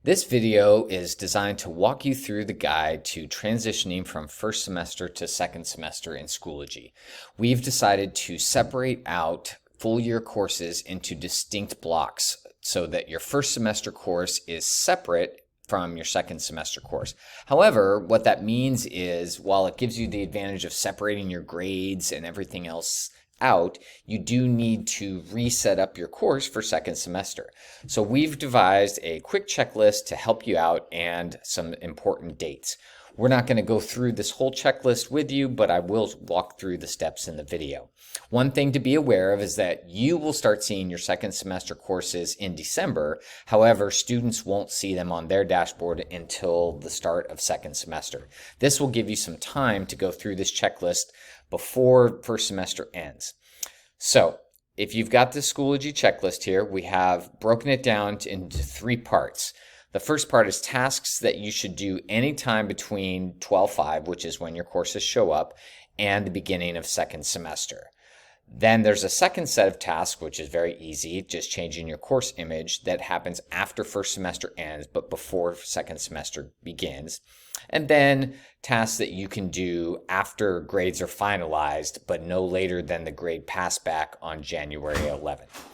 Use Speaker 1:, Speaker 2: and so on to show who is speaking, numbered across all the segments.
Speaker 1: This video is designed to walk you through the guide to transitioning from first semester to second semester in Schoology. We've decided to separate out full year courses into distinct blocks so that your first semester course is separate from your second semester course. However, what that means is while it gives you the advantage of separating your grades and everything else out, you do need to reset up your course for second semester. So we've devised a quick checklist to help you out and some important dates. We're not going to go through this whole checklist with you, but I will walk through the steps in the video. One thing to be aware of is that you will start seeing your second semester courses in December. However, students won't see them on their dashboard until the start of second semester. This will give you some time to go through this checklist before first semester ends. So if you've got the Schoology checklist here, we have broken it down into 3 parts. The first part is tasks that you should do anytime between 12/5, which is when your courses show up, and the beginning of second semester. Then there's a second set of tasks, which is very easy, just changing your course image, that happens after first semester ends, but before second semester begins. And then tasks that you can do after grades are finalized, but no later than the grade pass back on January 11th.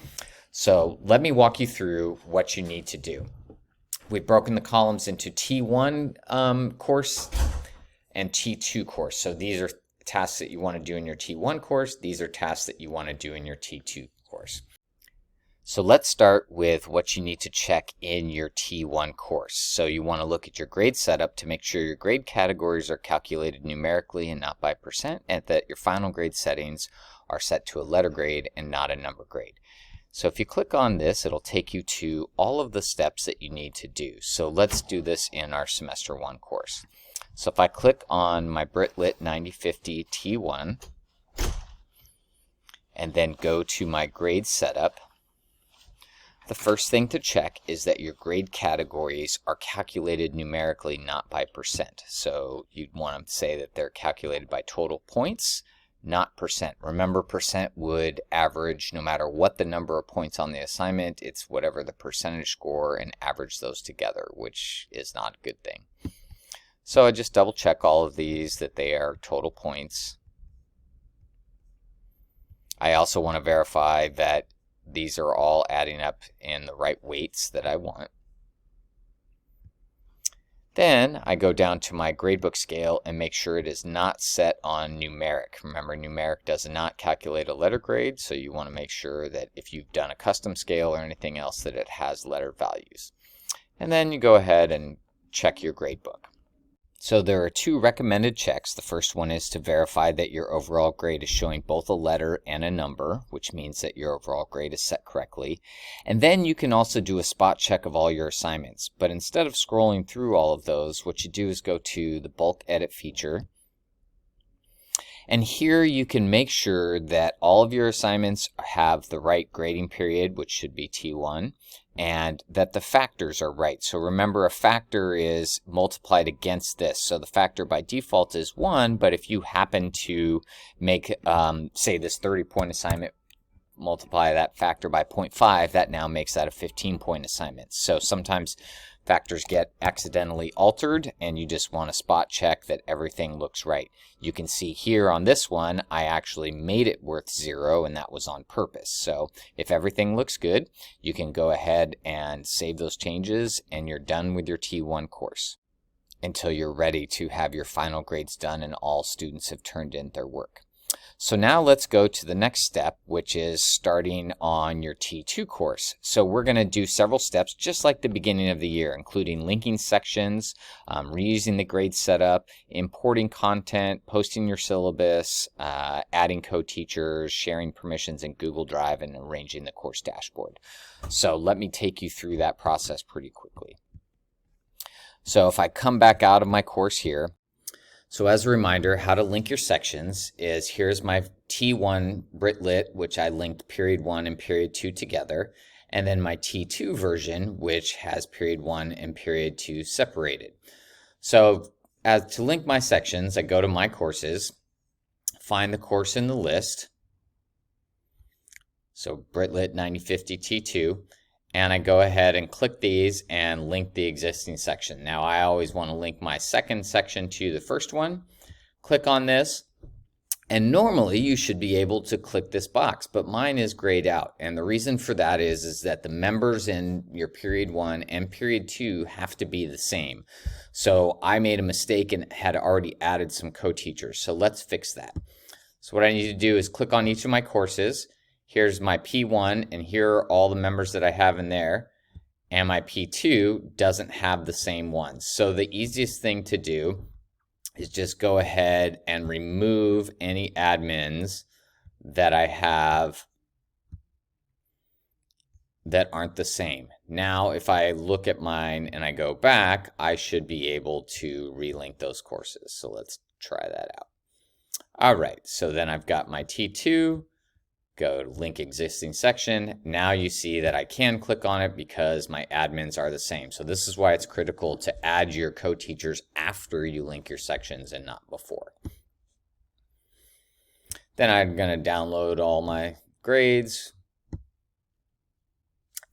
Speaker 1: So let me walk you through what you need to do. We've broken the columns into T1 course and T2 course. So these are tasks that you want to do in your T1 course. These are tasks that you want to do in your T2 course. So let's start with what you need to check in your T1 course. So you want to look at your grade setup to make sure your grade categories are calculated numerically and not by percent, and that your final grade settings are set to a letter grade and not a number grade. So if you click on this, it'll take you to all of the steps that you need to do. So let's do this in our semester 1 course. So if I click on my BritLit 9050 T1 and then go to my grade setup, the first thing to check is that your grade categories are calculated numerically, not by percent. So you'd want to say that they're calculated by total points, not percent. Remember, percent would average no matter what the number of points on the assignment. It's whatever the percentage score and average those together, which is not a good thing. So I just double check all of these that they are total points. I also want to verify that these are all adding up in the right weights that I want. Then I go down to my gradebook scale and make sure it is not set on numeric. Remember, numeric does not calculate a letter grade, so you want to make sure that if you've done a custom scale or anything else that it has letter values. And then you go ahead and check your gradebook. So there are 2 recommended checks. The first one is to verify that your overall grade is showing both a letter and a number, which means that your overall grade is set correctly. And then you can also do a spot check of all your assignments. But instead of scrolling through all of those, what you do is go to the bulk edit feature. And here you can make sure that all of your assignments have the right grading period, which should be T1, and that the factors are right. So remember, a factor is multiplied against this. So the factor by default is 1, but if you happen to make, say, this 30-point assignment, multiply that factor by 0.5, that now makes that a 15-point assignment. So sometimes factors get accidentally altered, and you just want to spot check that everything looks right. You can see here on this one, I actually made it worth 0, and that was on purpose. So if everything looks good, you can go ahead and save those changes, and you're done with your T1 course until you're ready to have your final grades done and all students have turned in their work. So now let's go to the next step, which is starting on your T2 course. So we're going to do several steps just like the beginning of the year, including linking sections, reusing the grade setup, importing content, posting your syllabus, adding co-teachers, sharing permissions in Google Drive, and arranging the course dashboard. So let me take you through that process pretty quickly. So if I come back out of my course here, so as a reminder, how to link your sections is here's my T1 BritLit, which I linked period 1 and period 2 together, and then my T2 version, which has period 1 and period 2 separated. So to link my sections, I go to my courses, find the course in the list, so BritLit 9050 T2, and I go ahead and click these and link the existing section. Now I always want to link my second section to the first one. Click on this, and normally you should be able to click this box, but mine is grayed out. And the reason for that is that the members in your period 1 and period 2 have to be the same. So I made a mistake and had already added some co-teachers. So let's fix that. So what I need to do is click on each of my courses. Here's my P1, and here are all the members that I have in there. And my P2 doesn't have the same ones. So the easiest thing to do is just go ahead and remove any admins that I have that aren't the same. Now, if I look at mine and I go back, I should be able to relink those courses. So let's try that out. All right, so then I've got my T2, go to link existing section. Now you see that I can click on it because my admins are the same. So this is why it's critical to add your co-teachers after you link your sections and not before. Then I'm going to download all my grades,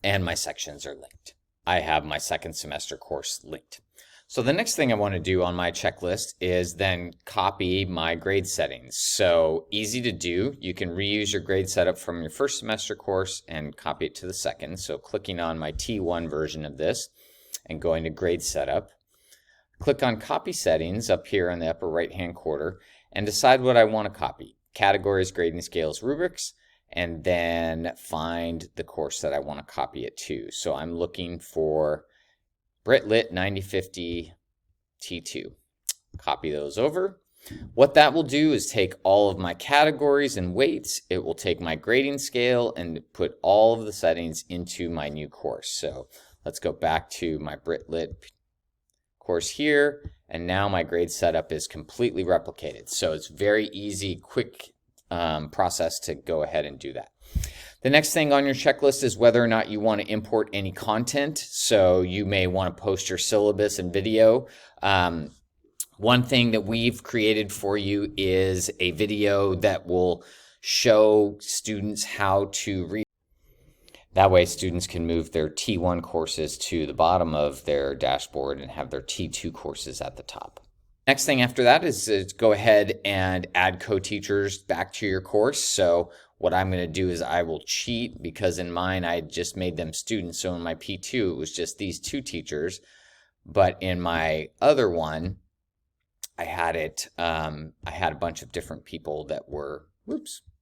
Speaker 1: and my sections are linked. I have my second semester course linked. So the next thing I want to do on my checklist is then copy my grade settings. So easy to do. You can reuse your grade setup from your first semester course and copy it to the second. So clicking on my T1 version of this and going to grade setup, click on copy settings up here in the upper right hand corner and decide what I want to copy. Categories, grading scales, rubrics, and then find the course that I want to copy it to. So I'm looking for Brit Lit 9050 T2. Copy those over. What that will do is take all of my categories and weights. It will take my grading scale and put all of the settings into my new course. So let's go back to my Brit Lit course here. And now my grade setup is completely replicated. So it's very easy, quick process to go ahead and do that. The next thing on your checklist is whether or not you want to import any content. So you may want to post your syllabus and video. One thing that we've created for you is a video that will show students how to read. That way students can move their T1 courses to the bottom of their dashboard and have their T2 courses at the top. Next thing after that is to go ahead and add co-teachers back to your course. So what I'm going to do is I will cheat because in mine I just made them students. So in my P2 it was just these two teachers, but in my other one I had a bunch of different people that were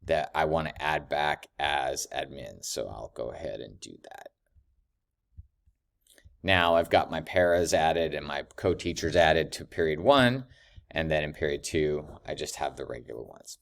Speaker 1: that I want to add back as admins. So I'll go ahead and do that. Now I've got my paras added and my co-teachers added to period 1, and then in period 2 I just have the regular ones.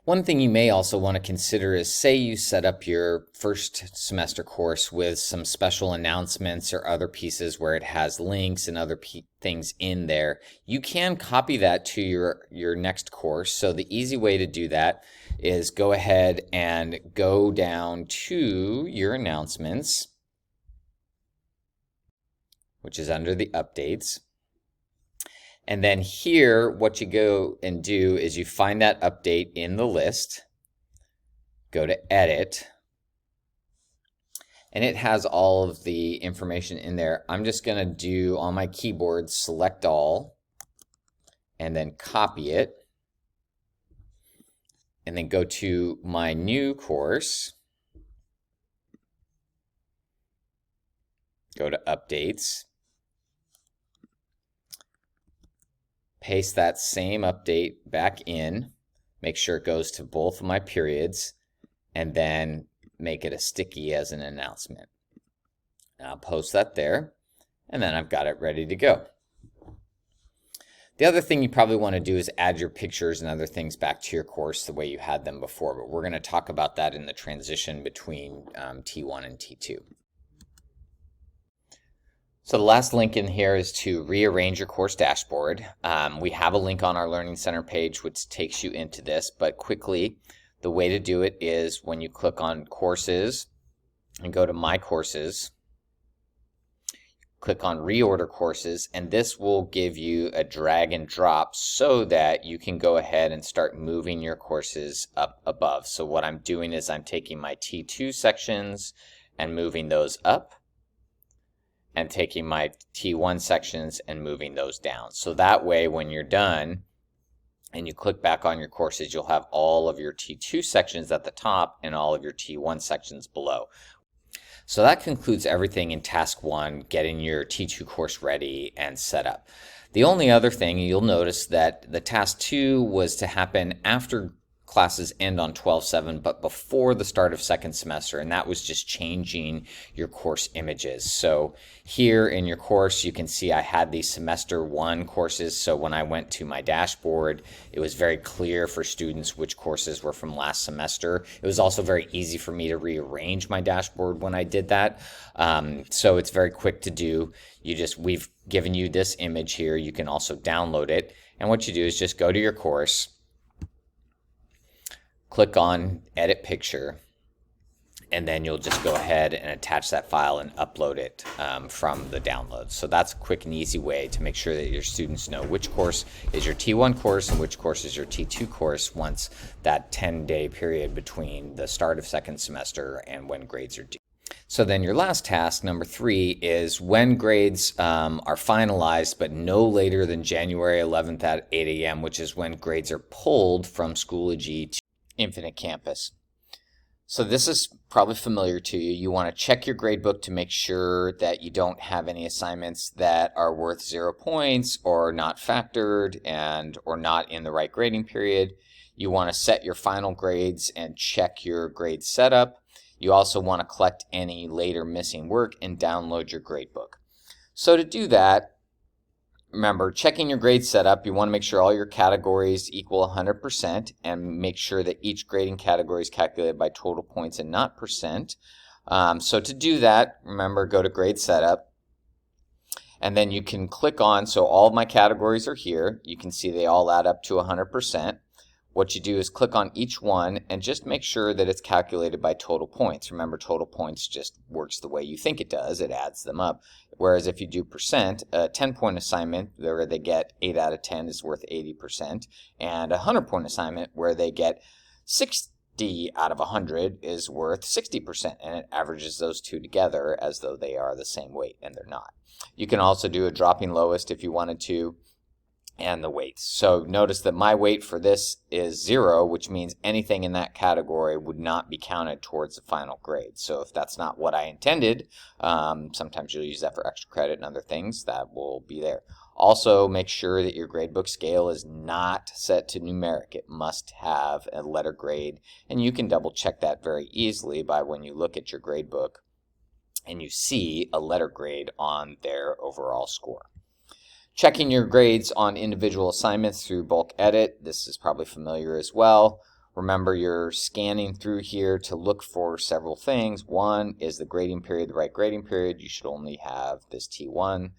Speaker 1: One thing you may also want to consider is, say you set up your first semester course with some special announcements or other pieces where it has links and other things in there. You can copy that to your next course. So the easy way to do that is go ahead and go down to your announcements, which is under the updates. And then here, what you go and do is you find that update in the list, go to edit, and it has all of the information in there. I'm just going to do on my keyboard, select all, and then copy it, and then go to my new course, go to updates, paste that same update back in, make sure it goes to both of my periods, and then make it a sticky as an announcement. And I'll post that there, and then I've got it ready to go. The other thing you probably want to do is add your pictures and other things back to your course the way you had them before, but we're going to talk about that in the transition between T1 and T2. So the last link in here is to rearrange your course dashboard. We have a link on our Learning Center page which takes you into this, but quickly, the way to do it is when you click on Courses and go to My Courses, click on reorder courses, and this will give you a drag and drop so that you can go ahead and start moving your courses up above. So what I'm doing is I'm taking my T2 sections and moving those up, and taking my T1 sections and moving those down. So that way when you're done and you click back on your courses, you'll have all of your T2 sections at the top and all of your T1 sections below. So that concludes everything in task 1, getting your T2 course ready and set up. The only other thing, you'll notice that the task 2 was to happen after classes end on 12/7, but before the start of second semester, and that was just changing your course images. So here in your course, you can see I had these semester 1 courses, so when I went to my dashboard, it was very clear for students which courses were from last semester. It was also very easy for me to rearrange my dashboard when I did that, so it's very quick to do. We've given you this image here. You can also download it, and what you do is just go to your course, click on Edit Picture, and then you'll just go ahead and attach that file and upload it from the download. So that's a quick and easy way to make sure that your students know which course is your T1 course and which course is your T2 course once that 10-day period between the start of second semester and when grades are due. So then your last task, number 3, is when grades are finalized, but no later than January 11th at 8 a.m., which is when grades are pulled from Schoology to Infinite Campus. So this is probably familiar to you. You want to check your gradebook to make sure that you don't have any assignments that are worth 0 points or not factored or not in the right grading period. You want to set your final grades and check your grade setup. You also want to collect any later missing work and download your gradebook. So to do that, remember, checking your grade setup, you want to make sure all your categories equal 100% and make sure that each grading category is calculated by total points and not percent. So to do that, remember, go to grade setup, and then you can click on, so all of my categories are here. You can see they all add up to 100%. What you do is click on each one and just make sure that it's calculated by total points. Remember, total points just works the way you think it does. It adds them up. Whereas if you do percent, a 10-point assignment where they get 8 out of 10 is worth 80%, and a 100-point assignment where they get 60 out of 100 is worth 60%, and it averages those two together as though they are the same weight, and they're not. You can also do a dropping lowest if you wanted to, and the weights. So notice that my weight for this is 0, which means anything in that category would not be counted towards the final grade. So if that's not what I intended, sometimes you'll use that for extra credit and other things, that will be there. Also, make sure that your gradebook scale is not set to numeric. It must have a letter grade, and you can double check that very easily by when you look at your gradebook and you see a letter grade on their overall score. Checking your grades on individual assignments through bulk edit. This is probably familiar as well. Remember, you're scanning through here to look for several things. One is the grading period, the right grading period. You should only have this T1.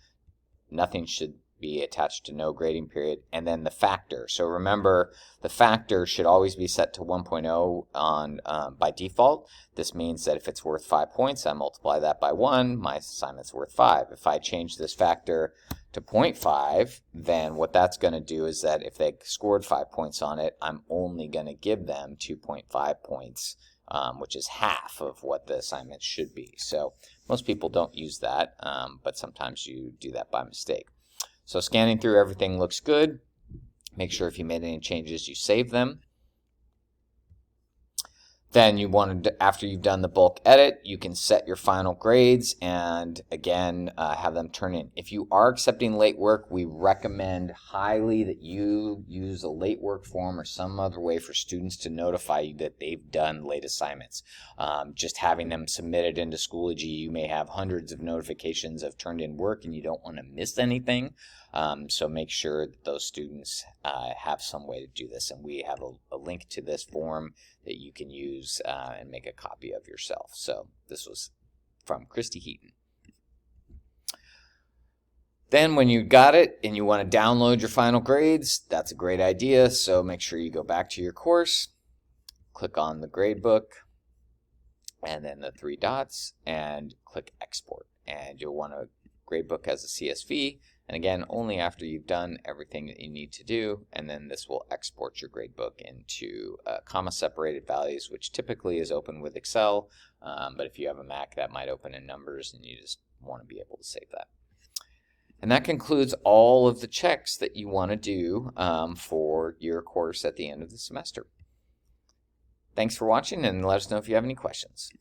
Speaker 1: Nothing should be attached to no grading period. And then the factor. So remember, the factor should always be set to 1.0 on by default. This means that if it's worth 5 points, I multiply that by 1. My assignment's worth 5. If I change this factor to 0.5, then what that's going to do is that if they scored 5 points on it, I'm only going to give them 2.5 points, which is half of what the assignment should be. So most people don't use that, but sometimes you do that by mistake. So scanning through, everything looks good. Make sure if you made any changes, you save them. Then you want to, after you've done the bulk edit, you can set your final grades and again have them turn in. If you are accepting late work, we recommend highly that you use a late work form or some other way for students to notify you that they've done late assignments. Just having them submitted into Schoology, you may have hundreds of notifications of turned in work and you don't want to miss anything. So make sure that those students have some way to do this, and we have a link to this form that you can use and make a copy of yourself. So this was from Christy Heaton. Then when you got it and you want to download your final grades, that's a great idea. So make sure you go back to your course, click on the gradebook, and then the 3 dots, and click export. And you'll want to Gradebook as a CSV, and again, only after you've done everything that you need to do, and then this will export your gradebook into comma-separated values, which typically is open with Excel, but if you have a Mac, that might open in Numbers, and you just want to be able to save that. And that concludes all of the checks that you want to do for your course at the end of the semester. Thanks for watching, and let us know if you have any questions.